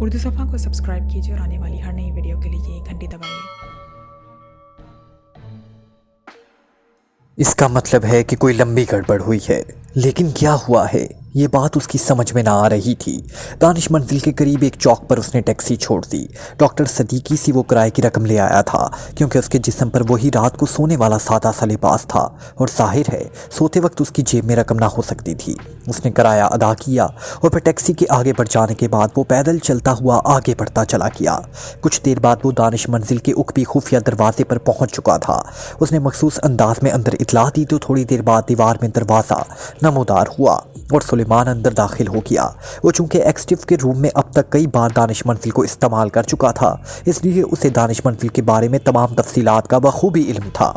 उर्दू सफ़ा को सब्सक्राइब कीजिए और आने वाली हर नई वीडियो के लिए घंटी दबाइए। इसका मतलब है कि कोई लंबी गड़बड़ हुई है, लेकिन क्या हुआ है ये बात उसकी समझ में ना आ रही थी। दानिश मंजिल के करीब एक चौक पर उसने टैक्सी छोड़ दी। डॉक्टर सदीकी से वो किराए की रकम ले आया था, क्योंकि उसके जिस्म पर वही रात को सोने वाला सादा सा लिबास था और जाहिर है सोते वक्त उसकी जेब में रकम ना हो सकती थी। उसने किराया अदा किया और फिर टैक्सी के आगे बढ़ जाने के बाद वो पैदल चलता हुआ आगे बढ़ता चला गया। कुछ देर बाद वो दानिश मंजिल के उकबी खुफिया दरवाजे पर पहुंच चुका था। उसने मखसूस अंदाज में अंदर इतला दी तो थोड़ी देर बाद दीवार में दरवाज़ा नमोदार हुआ और सुलेमान अंदर दाखिल हो गया। वो चूंकि एक्सटिव के रूम में अब तक कई बार दानिश मंजिल को इस्तेमाल कर चुका था, इसलिए उसे दानिश मंजिल के बारे में तमाम तफसीलात का बखूबी इल्म था।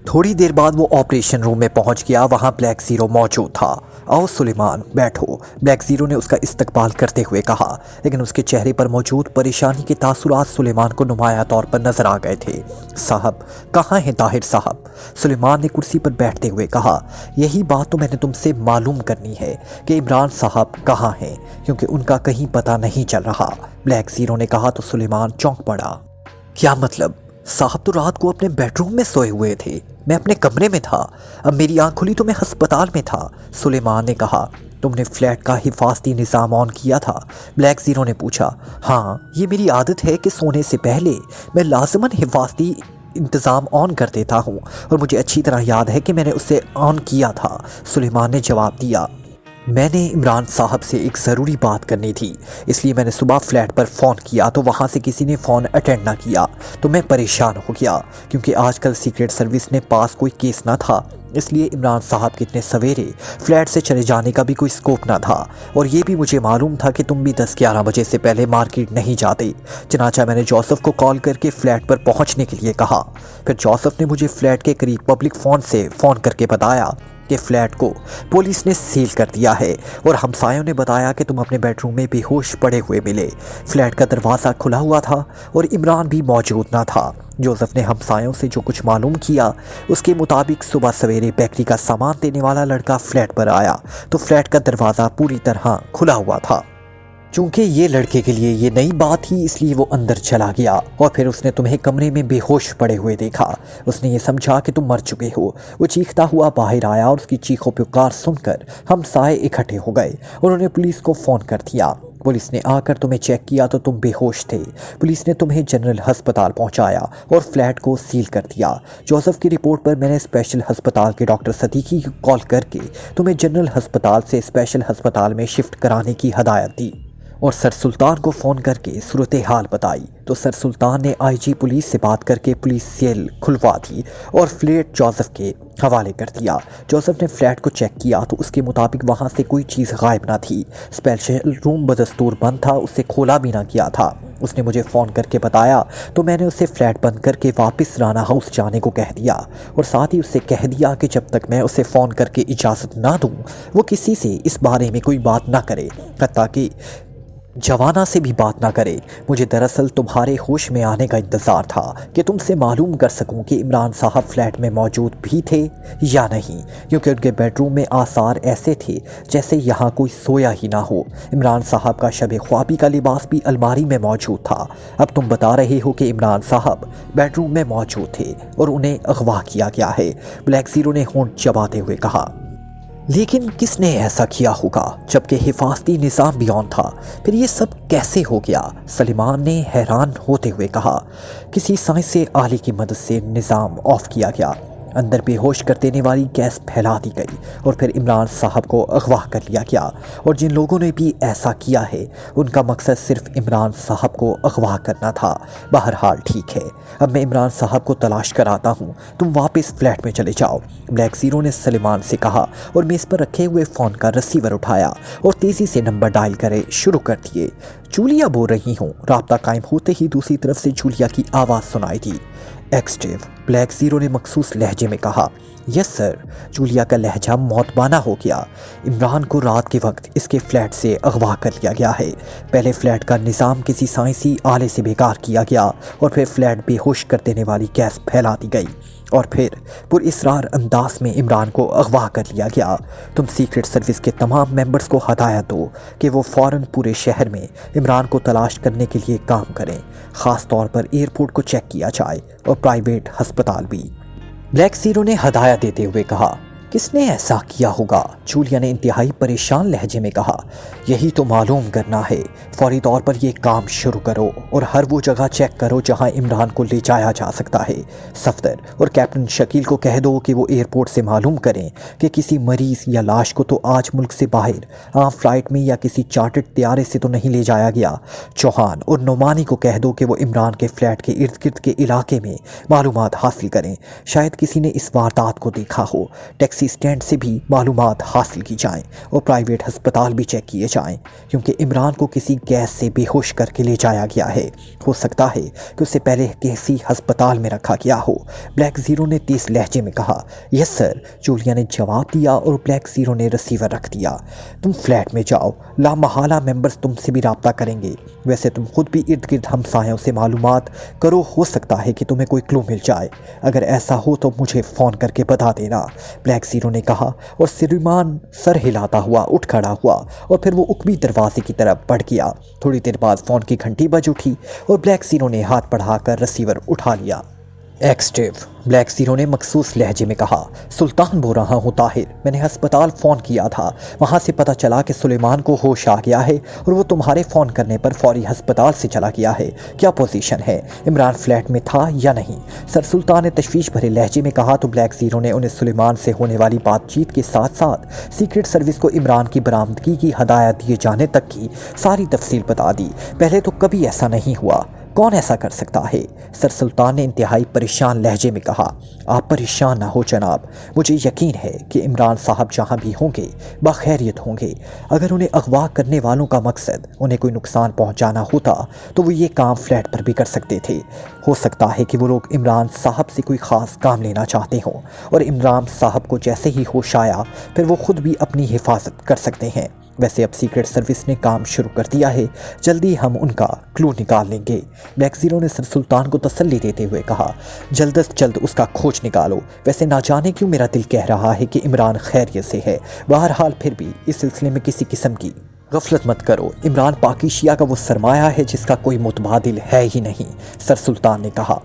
थोड़ी देर बाद वो ऑपरेशन रूम में पहुंच गया। वहां ब्लैक ज़ीरो मौजूद था। आओ सुलेमान बैठो, ब्लैक ज़ीरो ने उसका इस्तकबाल करते हुए कहा, लेकिन उसके चेहरे पर मौजूद परेशानी के तासुरात सुलेमान को नुमाया तौर पर नजर आ गए थे। साहब कहाँ हैं ताहिर साहब? सुलेमान ने कुर्सी पर बैठते हुए कहा, यही बात तो मैंने तुमसे मालूम करनी है कि इमरान साहब कहाँ हैं, क्योंकि उनका कहीं पता नहीं चल रहा। ब्लैक ज़ीरो ने कहा तो सुलेमान चौंक पड़ा। क्या मतलब? साहब तो रात को अपने बेडरूम में सोए हुए थे, मैं अपने कमरे में था। अब मेरी आंख खुली तो मैं हस्पताल में था। सुलेमान ने कहा, तुमने फ्लैट का हिफाजती निज़ाम ऑन किया था? ब्लैक ज़ीरो ने पूछा। हाँ, ये मेरी आदत है कि सोने से पहले मैं लाज़िमन हिफाजती इंतज़ाम ऑन कर देता हूँ और मुझे अच्छी तरह याद है कि मैंने उसे ऑन किया था। सुलेमान ने जवाब दिया, मैंने इमरान साहब से एक ज़रूरी बात करनी थी, इसलिए मैंने सुबह फ्लैट पर फ़ोन किया तो वहाँ से किसी ने फ़ोन अटेंड ना किया तो मैं परेशान हो गया, क्योंकि आजकल सीक्रेट सर्विस ने पास कोई केस ना था, इसलिए इमरान साहब के इतने सवेरे फ्लैट से चले जाने का भी कोई स्कोप ना था। और ये भी मुझे मालूम था कि तुम भी 10-11 बजे से पहले मार्केट नहीं जाते। चनाचा मैंने जोसेफ को कॉल करके फ्लैट पर पहुंचने के लिए कहा। फिर जोसेफ ने मुझे फ्लैट के करीब पब्लिक फ़ोन से फ़ोन करके बताया कि फ्लैट को पुलिस ने सील कर दिया है और हमसायों ने बताया कि तुम अपने बेडरूम में बेहोश पड़े हुए मिले। फ्लैट का दरवाज़ा खुला हुआ था और इमरान भी मौजूद ना था। जोसेफ ने हमसायों से जो कुछ मालूम किया उसके मुताबिक सुबह सवेरे बेकरी का सामान देने वाला लड़का फ्लैट पर आया तो फ्लैट का दरवाज़ा पूरी तरह खुला हुआ था। चूंकि ये लड़के के लिए ये नई बात थी, इसलिए वो अंदर चला गया और फिर उसने तुम्हें कमरे में बेहोश पड़े हुए देखा। उसने ये समझा कि तुम मर चुके हो। वो चीखता हुआ बाहर आया और उसकी चीखों पुकार सुनकर हम साए इकट्ठे हो गए। उन्होंने पुलिस को फ़ोन कर दिया। पुलिस ने आकर तुम्हें चेक किया तो तुम बेहोश थे। पुलिस ने तुम्हें जनरल हस्पताल पहुंचाया और फ्लैट को सील कर दिया। जोसेफ की रिपोर्ट पर मैंने स्पेशल हस्पताल के डॉक्टर सदीकी को कॉल करके तुम्हें जनरल हस्पताल से स्पेशल हस्पताल में शिफ्ट कराने की हदायत दी और सर सुल्तान को फ़ोन करके सूरत हाल बताई तो सर सुल्तान ने आईजी पुलिस से बात करके पुलिस सेल खुलवा दी और फ्लैट जोसेफ के हवाले कर दिया। जोसेफ ने फ्लैट को चेक किया तो उसके मुताबिक वहाँ से कोई चीज़ गायब ना थी। स्पेशल रूम बदस्तूर बंद था, उससे खोला भी ना किया था। उसने मुझे फ़ोन करके बताया तो मैंने उसे फ्लैट बंद करके वापस राना हाउस जाने को कह दिया और साथ ही उससे कह दिया कि जब तक मैं उसे फ़ोन करके इजाज़त ना दूँ वो किसी से इस बारे में कोई बात ना करे, हत्ता कि जवाना से भी बात ना करे। मुझे दरअसल तुम्हारे होश में आने का इंतज़ार था कि तुमसे मालूम कर सकूं कि इमरान साहब फ्लैट में मौजूद भी थे या नहीं, क्योंकि उनके बेडरूम में आसार ऐसे थे जैसे यहाँ कोई सोया ही ना हो। इमरान साहब का शब ख्वाबी का लिबास भी अलमारी में मौजूद था। अब तुम बता रहे हो कि इमरान साहब बेडरूम में मौजूद थे और उन्हें अगवा किया गया है। ब्लैक ज़ीरो ने होंठ चबाते हुए कहा, लेकिन किसने ऐसा किया होगा जबकि हिफाजती निज़ाम भी ऑन था? फिर ये सब कैसे हो गया? सलीमान ने हैरान होते हुए कहा, किसी साइंसी आले की मदद से निज़ाम ऑफ किया गया, अंदर बेहोश कर देने वाली गैस फैला दी गई और फिर इमरान साहब को अगवा कर लिया गया। और जिन लोगों ने भी ऐसा किया है उनका मकसद सिर्फ इमरान साहब को अगवा करना था। बहरहाल ठीक है, अब मैं इमरान साहब को तलाश कर आता हूँ, तुम वापस फ्लैट में चले जाओ। ब्लैक ज़ीरो ने सलीमान से कहा और मेज़ पर रखे हुए फ़ोन का रिसीवर उठाया और तेज़ी से नंबर डायल करे शुरू कर दिए। जूलिया बोल रही हूँ। राब्ता कायम होते ही दूसरी तरफ से जूलिया की आवाज़ सुनाई दी। एक्सटिव, ब्लैक ज़ीरो ने मखसूस लहजे में कहा। Yes sir. जूलिया का लहजा मौतबाना हो गया। इमरान को रात के वक्त इसके फ्लैट से अगवा कर लिया गया है। पहले फ्लैट का निज़ाम किसी साइंसी आले से बेकार किया गया और फिर फ्लैट बेहोश कर देने वाली गैस फैला दी गई। اور پھر پراسرار انداز میں عمران کو اغوا کر لیا گیا۔ تم سیکرٹ سروس کے تمام ممبرز کو ہدایت دو کہ وہ فوراً پورے شہر میں عمران کو تلاش کرنے کے لیے کام کریں، خاص طور پر ایئرپورٹ کو چیک کیا جائے اور پرائیویٹ ہسپتال بھی۔ بلیک زیرو نے ہدایت دیتے ہوئے کہا، کس نے ایسا کیا ہوگا؟ جولیا نے انتہائی پریشان لہجے میں کہا، یہی تو معلوم کرنا ہے۔ فوری طور پر یہ کام شروع کرو اور ہر وہ جگہ چیک کرو جہاں عمران کو لے جایا جا سکتا ہے۔ صفدر اور کیپٹن شکیل کو کہہ دو کہ وہ ایئرپورٹ سے معلوم کریں کہ کسی مریض یا لاش کو تو آج ملک سے باہر عام فلائٹ میں یا کسی چارٹرڈ طیارے سے تو نہیں لے جایا گیا۔ چوہان اور نعمانی کو کہہ دو کہ وہ عمران کے فلیٹ کے ارد گرد کے علاقے میں معلومات حاصل کریں، شاید کسی نے اس واردات کو دیکھا ہو۔ ٹیکسی اسٹینڈ سے بھی معلومات حاصل کی جائیں اور پرائیویٹ ہسپتال بھی چیک کیے جائیں، کیونکہ عمران کو کسی گیس سے بے ہوش کر کے لے جایا گیا ہے۔ ہو سکتا ہے کہ اسے پہلے کسی ہسپتال میں رکھا گیا ہو۔ بلیک زیرو نے تیز لہجے میں کہا، یس سر، جولیا نے جواب دیا اور بلیک زیرو نے ریسیور رکھ دیا۔ تم فلیٹ میں جاؤ، لامحالہ ممبرز تم سے بھی رابطہ کریں گے۔ ویسے تم خود بھی ارد گرد ہمسایوں سے معلومات کرو، ہو سکتا ہے کہ تمہیں کوئی کلو مل جائے۔ اگر ایسا ہو تو مجھے فون کر کے بتا دینا، بلیک زیرو نے کہا، اور سلیمان سر ہلاتا ہوا اٹھ کھڑا ہوا اور پھر وہ عقبی دروازے کی طرف بڑھ گیا۔ تھوڑی دیر بعد فون کی گھنٹی بج اٹھی اور بلیک زیرو نے ہاتھ بڑھا کر ریسیور اٹھا لیا۔ ایکسٹیو، بلیک زیرو نے مخصوص لہجے میں کہا، سلطان بول رہا ہوں طاہر، میں نے ہسپتال فون کیا تھا، وہاں سے پتہ چلا کہ سلیمان کو ہوش آ گیا ہے اور وہ تمہارے فون کرنے پر فوری ہسپتال سے چلا گیا ہے۔ کیا پوزیشن ہے؟ عمران فلیٹ میں تھا یا نہیں؟ سر، سلطان نے تشویش بھرے لہجے میں کہا تو بلیک زیرو نے انہیں سلیمان سے ہونے والی بات چیت کے ساتھ ساتھ سیکرٹ سروس کو عمران کی برآمدگی کی ہدایت دیے جانے تک کی ساری تفصیل بتا دی۔ پہلے تو کبھی ایسا نہیں ہوا، کون ایسا کر سکتا ہے؟ سر، سلطان نے انتہائی پریشان لہجے میں کہا، آپ پریشان نہ ہو جناب، مجھے یقین ہے کہ عمران صاحب جہاں بھی ہوں گے بخیریت ہوں گے۔ اگر انہیں اغوا کرنے والوں کا مقصد انہیں کوئی نقصان پہنچانا ہوتا تو وہ یہ کام فلیٹ پر بھی کر سکتے تھے۔ ہو سکتا ہے کہ وہ لوگ عمران صاحب سے کوئی خاص کام لینا چاہتے ہوں اور عمران صاحب کو جیسے ہی ہوش آیا پھر وہ خود بھی اپنی حفاظت کر سکتے ہیں۔ ویسے اب سیکرٹ سروس نے کام شروع کر دیا ہے، جلدی ہم ان کا کلو نکال لیں گے۔ بلیک زیرو نے سر سلطان کو تسلی دیتے ہوئے کہا، جلد از جلد اس کا کھوج نکالو۔ ویسے نہ جانے کیوں میرا دل کہہ رہا ہے کہ عمران خیریت سے ہے، بہرحال پھر بھی اس سلسلے میں کسی قسم کی غفلت مت کرو۔ عمران پاکی شیعہ کا وہ سرمایہ ہے جس کا کوئی متبادل ہے ہی نہیں، سر سلطان نے کہا۔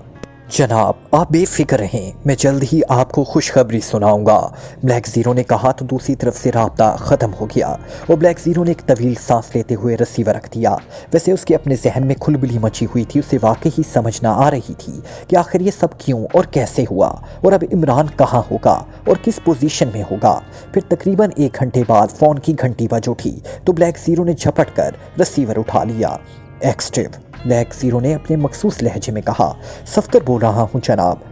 جناب، آپ بے فکر رہیں، میں جلد ہی آپ کو خوشخبری سناؤں گا، بلیک زیرو نے کہا تو دوسری طرف سے رابطہ ختم ہو گیا اور بلیک زیرو نے ایک طویل سانس لیتے ہوئے ریسیور رکھ دیا۔ ویسے اس کے اپنے ذہن میں کھلبلی مچی ہوئی تھی، اسے واقعی سمجھ نہ آ رہی تھی کہ آخر یہ سب کیوں اور کیسے ہوا اور اب عمران کہاں ہوگا اور کس پوزیشن میں ہوگا۔ پھر تقریباً 1 گھنٹے بعد فون کی گھنٹی بج اٹھی تو بلیک زیرو نے جھپٹ کر ریسیور اٹھا لیا۔ ایکسٹیو، بلیک زیرو نے اپنے مخصوص لہجے میں کہا، صفدر بول رہا ہوں جناب،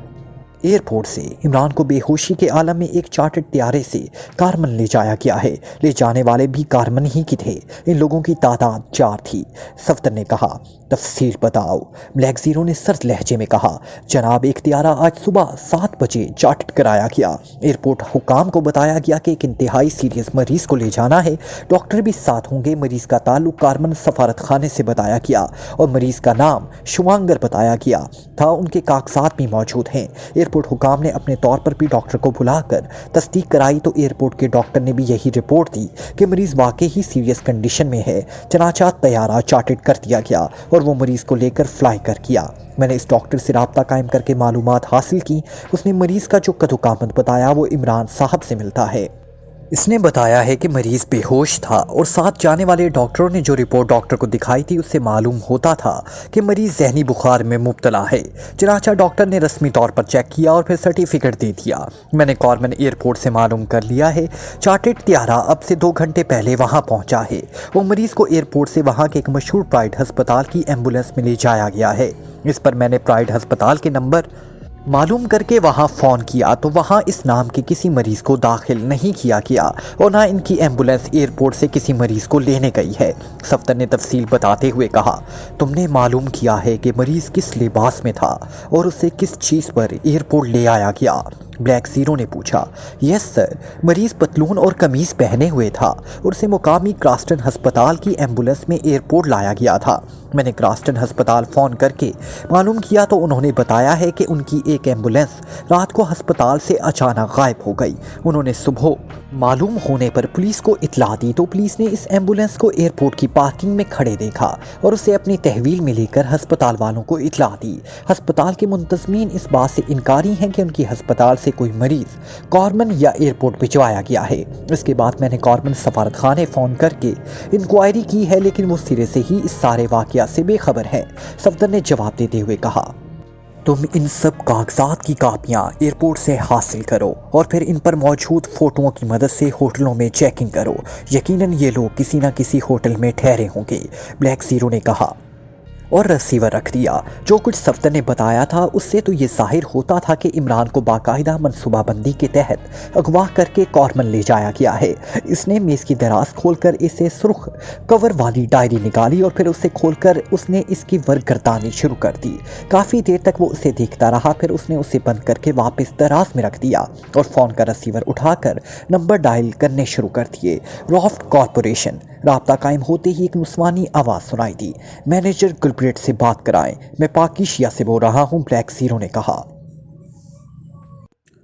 ایئرپورٹ سے عمران کو بے ہوشی کے عالم میں ایک چارٹرڈ طیارے سے کارمن لے جایا گیا ہے۔ لے جانے والے بھی کارمن ہی کی تھے، ان لوگوں کی تعداد 4 تھی۔ صفدر نے کہا، تفصیل بتاؤ۔ بلیک زیرو نے سرد لہجے میں کہا، جناب ایک طیارہ آج صبح 7 بجے چارٹرڈ کرایا گیا، ایئرپورٹ حکام کو بتایا گیا کہ ایک انتہائی سیریس مریض کو لے جانا ہے، ڈاکٹر بھی ساتھ ہوں گے۔ مریض کا تعلق کارمن سفارت خانے سے بتایا گیا اور مریض کا نام شوانگر بتایا گیا تھا، ان کے کاغذات بھی موجود ہیں۔ ایئرپورٹ حکام نے اپنے طور پر بھی ڈاکٹر کو بلا کر تصدیق کرائی تو ایئرپورٹ کے ڈاکٹر نے بھی یہی رپورٹ دی کہ مریض واقعی ہی سیریس کنڈیشن میں ہے۔ چنانچہ طیارہ چارٹرڈ کر دیا گیا اور وہ مریض کو لے کر فلائی کر کیا۔ میں نے اس ڈاکٹر سے رابطہ قائم کر کے معلومات حاصل کی، اس نے مریض کا جو قد و قامت بتایا وہ عمران صاحب سے ملتا ہے۔ اس نے بتایا ہے کہ مریض بے ہوش تھا اور ساتھ جانے والے ڈاکٹروں نے جو رپورٹ ڈاکٹر کو دکھائی تھی اس سے معلوم ہوتا تھا کہ مریض ذہنی بخار میں مبتلا ہے۔ چنانچہ ڈاکٹر نے رسمی طور پر چیک کیا اور پھر سرٹیفکیٹ دے دیا۔ میں نے کارمن ایئرپورٹ سے معلوم کر لیا ہے، چارٹرڈ طیارہ اب سے 2 گھنٹے پہلے وہاں پہنچا ہے۔ وہ مریض کو ایئرپورٹ سے وہاں کے ایک مشہور پرائیویٹ ہسپتال کی ایمبولینس میں لے جایا گیا ہے۔ اس پر میں نے پرائیویٹ ہسپتال کے نمبر معلوم کر کے وہاں فون کیا تو وہاں اس نام کے کسی مریض کو داخل نہیں کیا گیا اور نہ ان کی ایمبولینس ایئرپورٹ سے کسی مریض کو لینے گئی ہے۔ صفدر نے تفصیل بتاتے ہوئے کہا، تم نے معلوم کیا ہے کہ مریض کس لباس میں تھا اور اسے کس چیز پر ایئرپورٹ لے آیا گیا؟ ब्लैक ज़ीरो ने पूछा। यस सर, मरीज़ पतलून और कमीज़ पहने हुए था और उसे मुकामी क्रास्टन हस्पताल की एम्बुलेंस में एयरपोर्ट लाया गया था। मैंने क्रास्टन हस्पताल फ़ोन करके मालूम किया तो उन्होंने बताया है कि उनकी एक एम्बुलेंस रात को हस्पताल से अचानक गायब हो गई। उन्होंने सुबह मालूम होने पर पुलिस को इतला दी तो पुलिस ने इस एम्बुलेंस को एयरपोर्ट की पार्किंग में खड़े देखा और उसे अपनी तहवील में लेकर हस्पताल वालों को इतला दी। हस्पताल के मुंतज़मीन इस बात से इनकारी हैं कि उनकी हस्पताल से कोई मरीज़ कॉर्मन या एयरपोर्ट भिजवाया गया है। इसके बाद मैंने कॉर्मन सफारत खाने फ़ोन करके इंक्वायरी की है, लेकिन वो सिरे से ही इस सारे वाक़या से बेखबर है। सफदर ने जवाब देते हुए कहा, तुम इन सब कागजात की कापियाँ एयरपोर्ट से हासिल करो और फिर इन पर मौजूद फ़ोटोओं की मदद से होटलों में चेकिंग करो। यकीनन ये लोग किसी न किसी होटल में ठहरे होंगे, ब्लैक ज़ीरो ने कहा और रिसीवर रख दिया। जो कुछ सफदर ने बताया था उससे तो ये जाहिर होता था कि इमरान को बाकायदा मनसूबाबंदी के तहत अगवा करके कॉर्मन ले जाया गया है। इसने मेज़ की दराज खोलकर इसे सुर्ख कवर वाली डायरी निकाली और फिर उसे खोलकर उसने इसकी वर्गरदानी शुरू कर दी। काफ़ी देर तक वो उसे देखता रहा, फिर उसने उसे बंद करके वापस दराज में रख दिया और फ़ोन का रिसीवर उठाकर नंबर डायल करने शुरू कर दिए। रॉफ्ट कॉरपोरेशन। राब्ता कायम होते ही एक नुस्वानी आवाज़ सुनाई दी, मैनेजर गिलब्रेट से बात कराएं, मैं पाकिशिया से बोल रहा हूं, ब्लैक ज़ीरो ने कहा।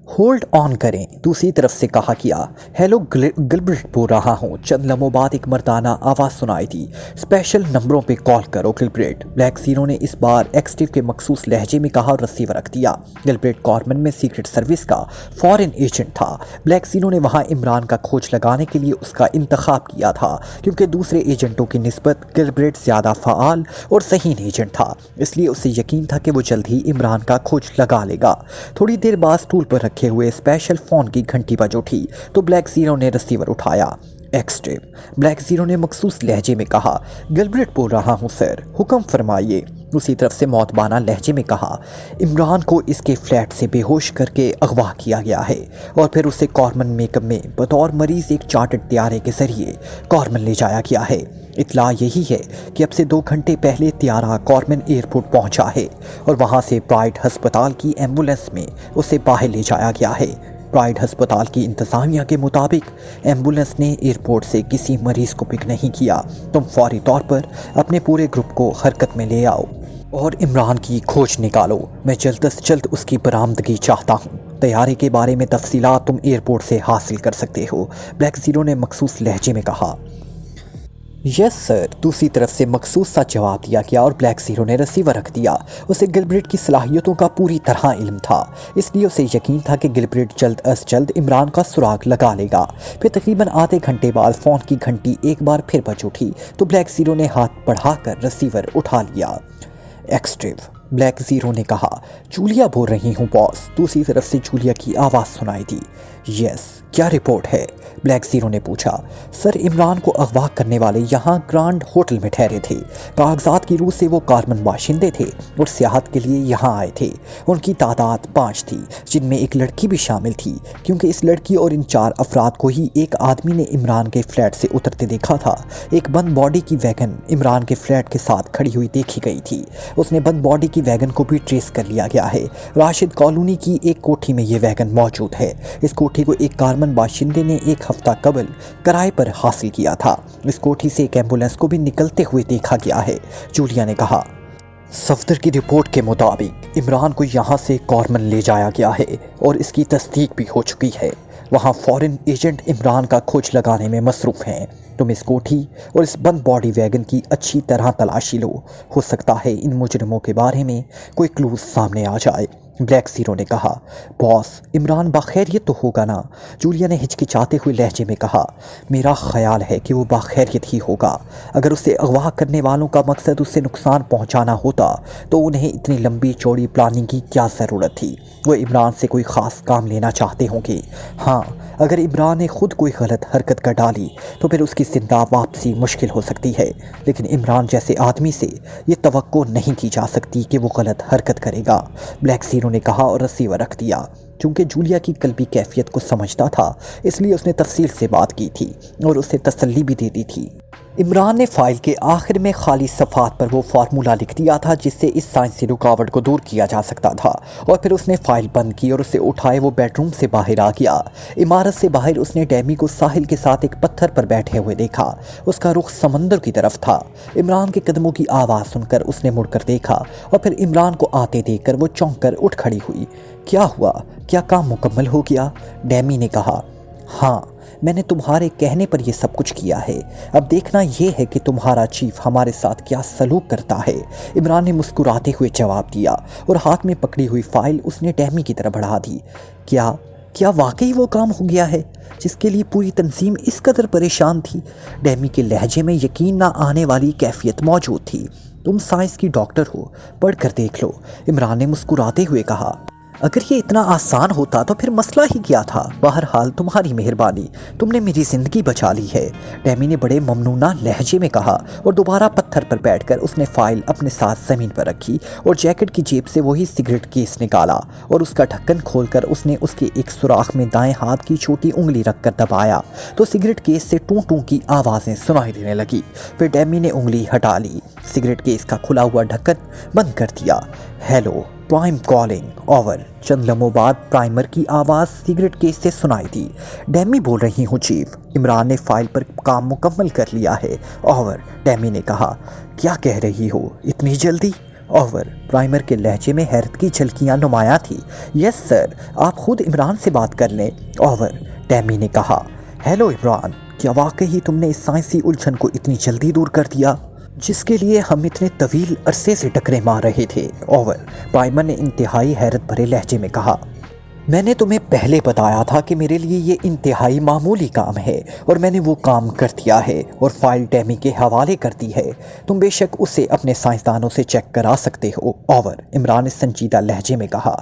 होल्ड ऑन करें, दूसरी तरफ से कहा किया। हेलो गिलब्रेट बोल रहा हूँ। चंद लम्हों बाद एक मर्दाना आवाज़ सुनाई दी, स्पेशल नंबरों पे कॉल करो गिलब्रेट। ब्लैक ज़ीरो ने इस बार एक्सटिव के मखसूस लहजे में कहा और रिसीवर रख दिया। गिलब्रेट कॉर्मन में सीक्रेट सर्विस का फॉरेन एजेंट था। ब्लैक ज़ीरो ने वहाँ इमरान का खोज लगाने के लिए उसका इंतखाब किया था, क्योंकि दूसरे एजेंटों की निस्बत गिलब्रेट ज़्यादा फ़ाल और सहीन एजेंट था। इसलिए उसे यकीन था कि वो जल्द ही इमरान का खोज लगा लेगा। थोड़ी देर बाद स्टूल पर रखे हुए स्पेशल फ़ोन की घंटी बज उठी तो ब्लैक ज़ीरो ने रिसीवर उठाया। एक्सट्रीम, ब्लैक ज़ीरो ने मखसूस लहजे में कहा। गिलब्रेट बोल रहा हूँ सर, हुक्म फरमाइए। दूसरी तरफ से मौतबाना लहजे में कहा, इमरान को इसके फ्लैट से बेहोश करके अगवा किया गया है और फिर उसे कॉर्मन मेकअप में बतौर मरीज़ एक चार्टर्ड त्यारे के ज़रिए कॉर्मन ले जाया गया है। इतला यही है कि अब से 2 घंटे पहले त्यारा कॉर्मन एयरपोर्ट पहुंचा है और वहां से प्राइड हस्पताल की एम्बुलेंस में उसे बाहर ले जाया गया है। प्राइड हस्पताल की इंतज़ामिया के मुताबिक एम्बुलेंस ने एयरपोर्ट से किसी मरीज़ को पिक नहीं किया। तुम फौरी तौर पर अपने पूरे ग्रुप को हरकत में ले आओ और इमरान की खोज निकालो। मैं जल्द से जल्द उसकी बरामदगी चाहता हूँ। तैयारे के बारे में तफसीलात तुम एयरपोर्ट से हासिल कर सकते हो, ब्लैक ज़ीरो ने मखसूस लहजे में कहा। यस सर, दूसरी तरफ से मखसूस सा जवाब दिया गया और ब्लैक ज़ीरो ने रिसीवर रख दिया। उसे गिलब्रेट की सलाहियतों का पूरी तरह इल्म था, इसलिए उसे यकीन था कि गिलब्रेट जल्द अज जल्द इमरान का सुराग लगा लेगा। फिर तकरीबन आधे घंटे बाद फ़ोन की घंटी एक बार फिर बज उठी तो ब्लैक ज़ीरो ने हाथ बढ़ाकर रिसीवर उठा लिया। एक्सट्रीव, ब्लैक ज़ीरो ने कहा। जूलिया बोल रही हूँ बॉस। दूसरी तरफ से जूलिया की आवाज़ सुनाई दी। यस, क्या रिपोर्ट है? ब्लैक ज़ीरो ने पूछा। सर, इमरान को अगवा करने वाले यहाँ ग्रांड होटल में ठहरे थे। कागजात की रूह से वो कॉर्मन बाशिंदे थे और सियाहत के लिए यहाँ आए थे। उनकी तादाद 5 थी, जिनमें एक लड़की भी शामिल थी, क्योंकि इस लड़की और इन 4 अफराद को ही एक आदमी ने इमरान के फ्लैट से उतरते देखा था। एक बंद बॉडी की वैगन इमरान के फ्लैट के साथ खड़ी हुई देखी गई थी। उसने बंद बॉडी की वैगन को भी ट्रेस कर लिया गया है। राशिद कॉलोनी की एक कोठी में ये वैगन मौजूद है। इस कोठी को एक कॉर्मन बाशिंदे ने एक हफ्ता कबल किराए पर हासिल किया था। इस कोठी से एक एम्बुलेंस को भी निकलते हुए देखा गया है, जूलिया ने कहा। सफदर की रिपोर्ट के मुताबिक इमरान को यहाँ से कॉर्मन ले जाया गया है और इसकी तस्दीक भी हो चुकी है। वहाँ फॉरेन एजेंट इमरान का खोज लगाने में मसरूफ़ हैं। तुम इस कोठी और इस बंद बॉडी वैगन की अच्छी तरह तलाशी लो। हो सकता है इन मुजरिमों के बारे में कोई क्लूज सामने आ जाए, ब्लैक ज़ीरो ने कहा। बॉस, इमरान बाखैरियत तो होगा ना? जूलिया ने हिचकिचाते हुए लहजे में कहा। मेरा ख्याल है कि वो बाखैरियत ही होगा। अगर उसे अगवा करने वालों का मकसद उससे नुकसान पहुंचाना होता तो उन्हें इतनी लंबी चौड़ी प्लानिंग की क्या ज़रूरत थी? वो इमरान से कोई ख़ास काम लेना चाहते होंगे। हाँ, अगर इमरान ने खुद कोई गलत हरकत कर डाली तो फिर उसकी ज़िंदा वापसी मुश्किल हो सकती है, लेकिन इमरान जैसे आदमी से ये तवक्को नहीं की जा सकती कि वो गलत हरकत करेगा, ब्लैक ज़ीरो ने कहा और रिसीवर रख दिया। چونکہ جولیا کی قلبی کیفیت کو سمجھتا تھا اس لیے اس نے تفصیل سے بات کی تھی اور اسے تسلی بھی دے دی تھی۔ عمران نے فائل کے آخر میں خالی صفحات پر وہ فارمولہ لکھ دیا تھا جس سے اس سائنسی رکاوٹ کو دور کیا جا سکتا تھا، اور پھر اس نے فائل بند کی اور اسے اٹھائے وہ بیڈ روم سے باہر آ گیا۔ عمارت سے باہر اس نے ڈیمی کو ساحل کے ساتھ ایک پتھر پر بیٹھے ہوئے دیکھا۔ اس کا رخ سمندر کی طرف تھا۔ عمران کے قدموں کی آواز سن کر اس نے مڑ کر دیکھا اور پھر عمران کو آتے دیکھ کر وہ چونک کر اٹھ کھڑی ہوئی۔ کیا ہوا؟ کیا کام مکمل ہو گیا؟ ڈیمی نے کہا۔ ہاں، میں نے تمہارے کہنے پر یہ سب کچھ کیا ہے، اب دیکھنا یہ ہے کہ تمہارا چیف ہمارے ساتھ کیا سلوک کرتا ہے۔ عمران نے مسکراتے ہوئے جواب دیا اور ہاتھ میں پکڑی ہوئی فائل اس نے ڈیمی کی طرف بڑھا دی۔ کیا واقعی وہ کام ہو گیا ہے جس کے لیے پوری تنظیم اس قدر پریشان تھی؟ ڈیمی کے لہجے میں یقین نہ آنے والی کیفیت موجود تھی۔ تم سائنس کی ڈاکٹر ہو، پڑھ کر دیکھ لو، عمران نے مسکراتے ہوئے کہا۔ اگر یہ اتنا آسان ہوتا تو پھر مسئلہ ہی کیا تھا؟ بہرحال تمہاری مہربانی، تم نے میری زندگی بچا لی ہے، ڈیمی نے بڑے ممنونہ لہجے میں کہا، اور دوبارہ پتھر پر بیٹھ کر اس نے فائل اپنے ساتھ زمین پر رکھی اور جیکٹ کی جیب سے وہی سگریٹ کیس نکالا اور اس کا ڈھکن کھول کر اس نے اس کے ایک سوراخ میں دائیں ہاتھ کی چھوٹی انگلی رکھ کر دبایا تو سگریٹ کیس سے ٹوں ٹوں کی آوازیں سنائی دینے لگی۔ پھر ڈیمی نے انگلی ہٹا لی، سگریٹ کیس کا کھلا ہوا ڈھکن بند کر دیا۔ Hello prime calling over. چند لمحوں بعد پرائمر کی آواز سگریٹ کیس سے سنائی دی۔ ڈیمی بول رہی ہوں چیف، عمران نے فائل پر کام مکمل کر لیا ہے، اوور، ڈیمی نے کہا۔ کیا کہہ رہی ہو، اتنی جلدی؟ اوور، پرائمر کے لہجے میں حیرت کی جھلکیاں نمایاں تھی۔ یس سر، آپ خود عمران سے بات کر لیں، اوور، ڈیمی نے کہا۔ ہیلو عمران، کیا واقعی تم نے اس سائنسی الجھن کو اتنی جلدی دور کر دیا جس کے لیے ہم اتنے طویل عرصے سے ٹکرے مار رہے تھے؟ اوور، پرائمر نے انتہائی حیرت بھرے لہجے میں کہا۔ میں نے تمہیں پہلے بتایا تھا کہ میرے لیے یہ انتہائی معمولی کام ہے اور میں نے وہ کام کر دیا ہے اور فائل ڈیمی کے حوالے کر دی ہے۔ تم بے شک اسے اپنے سائنسدانوں سے چیک کرا سکتے ہو، اوور، عمران نے سنجیدہ لہجے میں کہا۔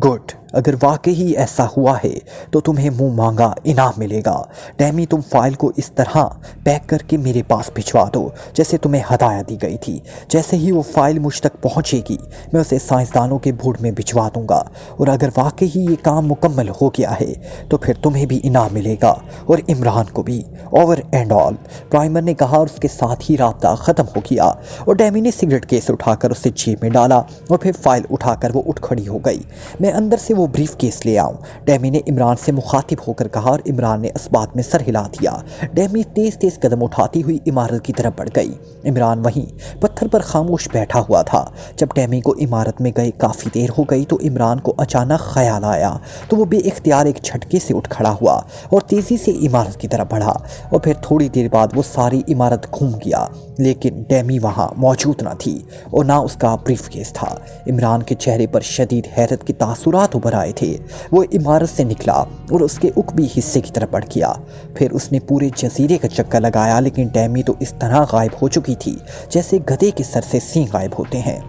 گڈ، اگر واقعی ایسا ہوا ہے تو تمہیں منہ مانگا انعام ملے گا۔ ڈیمی، تم فائل کو اس طرح پیک کر کے میرے پاس بھجوا دو جیسے تمہیں ہدایت دی گئی تھی۔ جیسے ہی وہ فائل مجھ تک پہنچے گی میں اسے سائنسدانوں کے بورڈ میں بھجوا دوں گا، اور اگر واقعی یہ کام مکمل ہو گیا ہے تو پھر تمہیں بھی انعام ملے گا اور عمران کو بھی، اوور اینڈ آل، پرائمر نے کہا، اور اس کے ساتھ ہی رابطہ ختم ہو گیا اور ڈیمی نے سگریٹ کیس اٹھا کر اسے جیب میں ڈالا اور پھر فائل اٹھا کر وہ اٹھ کھڑی ہو گئی۔ میں اندر سے وہ بریف کیس لے آؤں، ڈیمی نے عمران سے مخاطب ہو کر کہا، اور عمران نے اس بات میں سر ہلا دیا۔ ڈیمی تیز تیز قدم اٹھاتی ہوئی عمارت کی طرف بڑھ گئی۔ عمران وہیں پتھر پر خاموش بیٹھا ہوا تھا۔ جب ڈیمی کو عمارت میں گئے کافی دیر ہو گئی تو عمران کو اچانک خیال آیا تو وہ بے اختیار ایک جھٹکے سے اٹھ کھڑا ہوا اور تیزی سے عمارت کی طرف بڑھا، اور پھر تھوڑی دیر بعد وہ ساری عمارت گھوم گیا، لیکن ڈیمی وہاں موجود نہ تھی اور نہ اس کا بریف کیس تھا۔ عمران کے چہرے پر شدید حیرت کے تاثرات ابھر آئے تھے۔ وہ عمارت سے نکلا اور اس کے عقبی حصے کی طرف بڑھ گیا۔ پھر اس نے پورے جزیرے کا چکر لگایا، لیکن ڈیمی تو اس طرح غائب ہو چکی تھی جیسے گدھے کے سر سے سینگ غائب ہوتے ہیں۔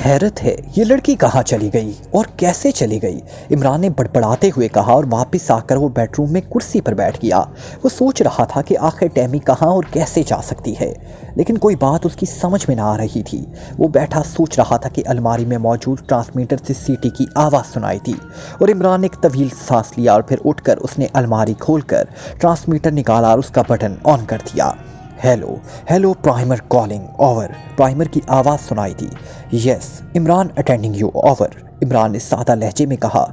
حیرت ہے، یہ لڑکی کہاں چلی گئی اور کیسے چلی گئی؟ عمران نے بڑبڑاتے ہوئے کہا، اور واپس آ کر وہ بیڈ روم میں کرسی پر بیٹھ گیا۔ وہ سوچ رہا تھا کہ آخر ڈیمی کہاں اور کیسے جا سکتی ہے، لیکن کوئی بات اس کی سمجھ میں نہ آ رہی تھی۔ وہ بیٹھا سوچ رہا تھا کہ الماری میں موجود ٹرانسمیٹر سے سیٹی کی آواز سنائی تھی، اور عمران نے ایک طویل سانس لیا اور پھر اٹھ کر اس نے الماری کھول کر ٹرانسمیٹر نکالا اور اس کا بٹن آن کر دیا۔ Hello primer calling over, primer کی آواز سنائی دی۔ Yes Imran attending you, over, Imran نے سادہ لہجے میں کہا۔